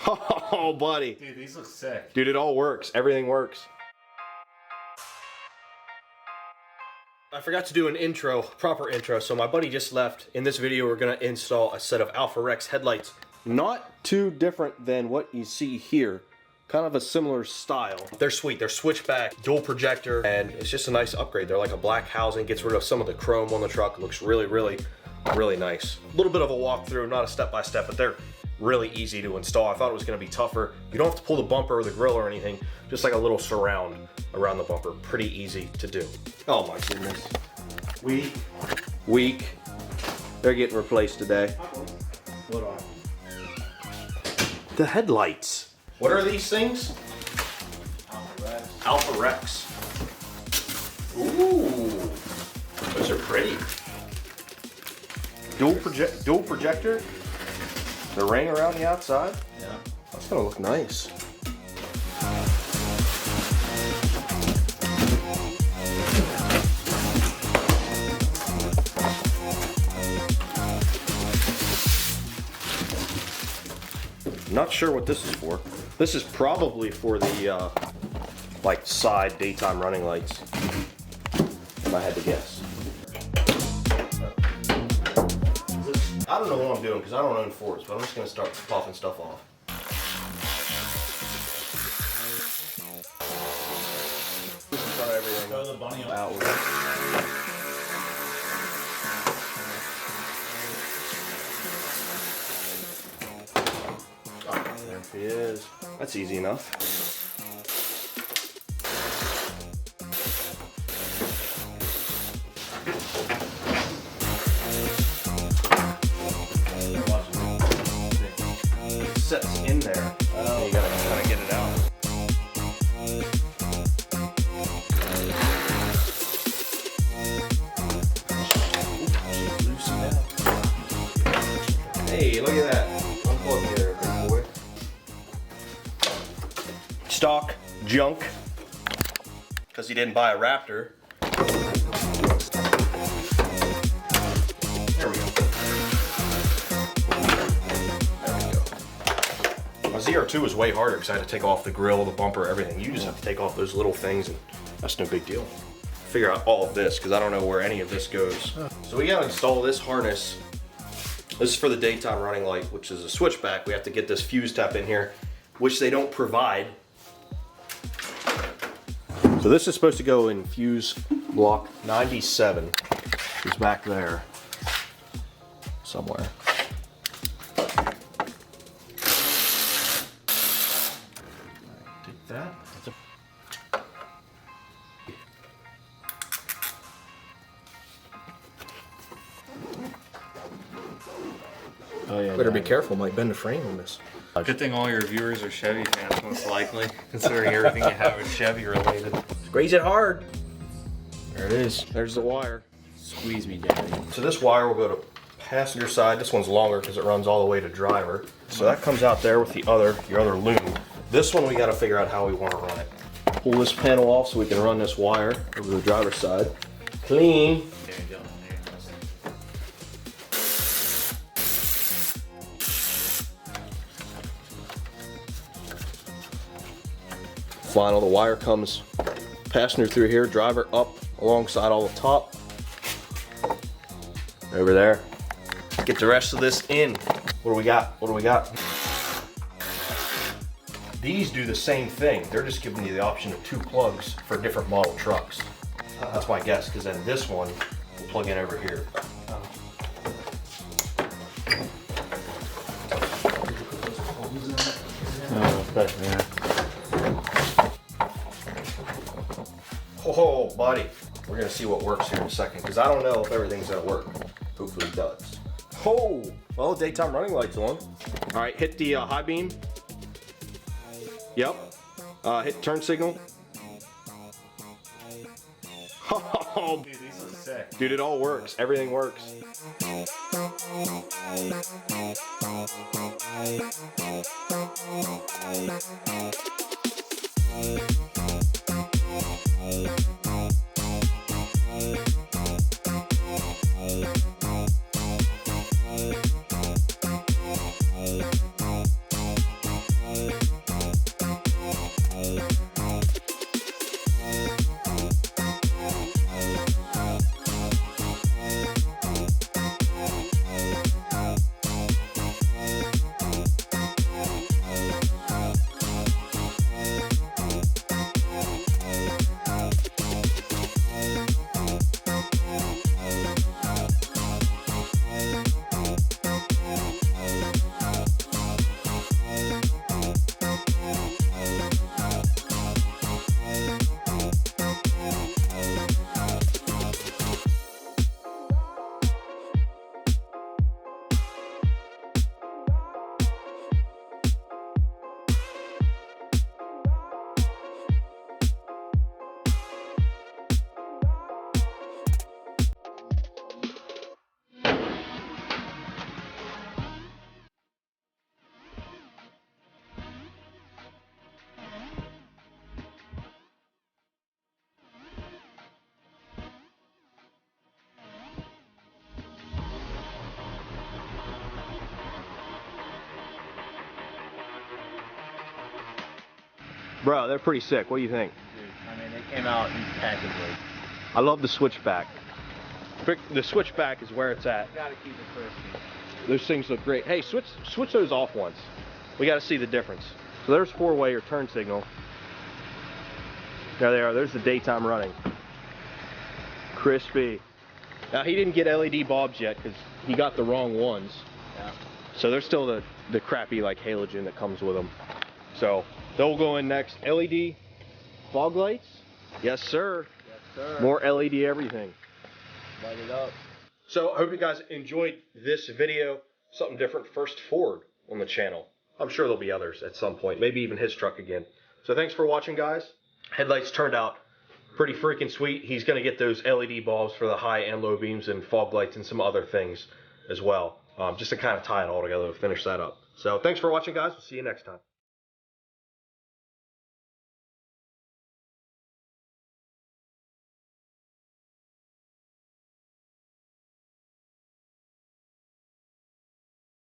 Oh, buddy. Dude, these look sick. Dude, it all works. Everything works. I forgot to do an intro, proper intro, so my buddy just left. In this video, we're gonna install a set of Alpharex headlights. Not too different than what you see here. Kind of a similar style. They're sweet, they're switchback, dual projector, and it's just a nice upgrade. They're like a black housing, gets rid of some of the chrome on the truck. It looks really, really, really nice. A little bit of a walkthrough, not a step-by-step, but they're really easy to install. I thought it was gonna be tougher. You don't have to pull the bumper or the grill or anything, just like a little surround around the bumper. Pretty easy to do. Oh my goodness. Weak. They're getting replaced today. What on? The headlights. What are these things? Alpharex. Ooh, those are pretty. Dual projector. The ring around the outside. Yeah. That's gonna look nice. Not sure what this is for. This is probably for the like side daytime running lights, if I had to guess. I don't know what I'm doing because I don't own Fords, but I'm just gonna start popping stuff off. Start everything Throw the bunny outward. There he is. That's easy enough. It sets in there. Oh. You gotta kind of get it out. Loosen out. Hey, look at that. Unplug there, big boy. Stock junk, because he didn't buy a Raptor. There we go. There we go. My ZR2 is way harder because I had to take off the grill, the bumper, everything. You just have to take off those little things, and that's no big deal. Figure out all of this because I don't know where any of this goes. So we gotta install this harness. This is for the daytime running light, which is a switchback. We have to get this fuse tap in here, which they don't provide. So this is supposed to go in fuse block 97. It's back there somewhere. Take that. Oh yeah. Better be careful, might bend the frame on this. Good thing all your viewers are Chevy fans, most likely, considering everything you have is Chevy related. Squeeze it hard. There it is. There's the wire. Squeeze me, daddy. So this wire will go to passenger side. This one's longer because it runs all the way to driver. So that comes out there with the your other loom. This one we got to figure out how we want to run it. Pull this panel off so we can run this wire over the driver's side. Clean. There you go. Final, the wire comes passenger through here, driver up alongside all the top. Over there. Get the rest of this in. What do we got? What do we got? These do the same thing. They're just giving you the option of 2 plugs for different model trucks. That's my guess, because then this one will plug in over here. Oh, okay, yeah. Oh, buddy. We're gonna see what works here in a second, because I don't know if everything's gonna work. Hopefully it does. Oh, well, daytime running light's on. All right, hit the high beam. Yep. Hit turn signal. Oh, Dude, these look sick. dude, it all works. Everything works. Bro, they're pretty sick. What do you think? Dude, I mean, they came out impeccably. I love the Switchback. The Switchback is where it's at. Gotta keep it crispy. Those things look great. Hey, switch those off once. We got to see the difference. So there's 4-way or turn signal. There they are. There's the daytime running. Crispy. Now he didn't get LED bulbs yet because he got the wrong ones. Yeah. So there's still the crappy like halogen that comes with them. So they'll go in next. LED fog lights. Yes, sir. Yes, sir. More LED everything. Light it up. So I hope you guys enjoyed this video. Something different. First Ford on the channel. I'm sure there'll be others at some point. Maybe even his truck again. So thanks for watching, guys. Headlights turned out pretty freaking sweet. He's going to get those LED bulbs for the high and low beams and fog lights and some other things as well. Just to kind of tie it all together to finish that up. So thanks for watching, guys. We'll see you next time.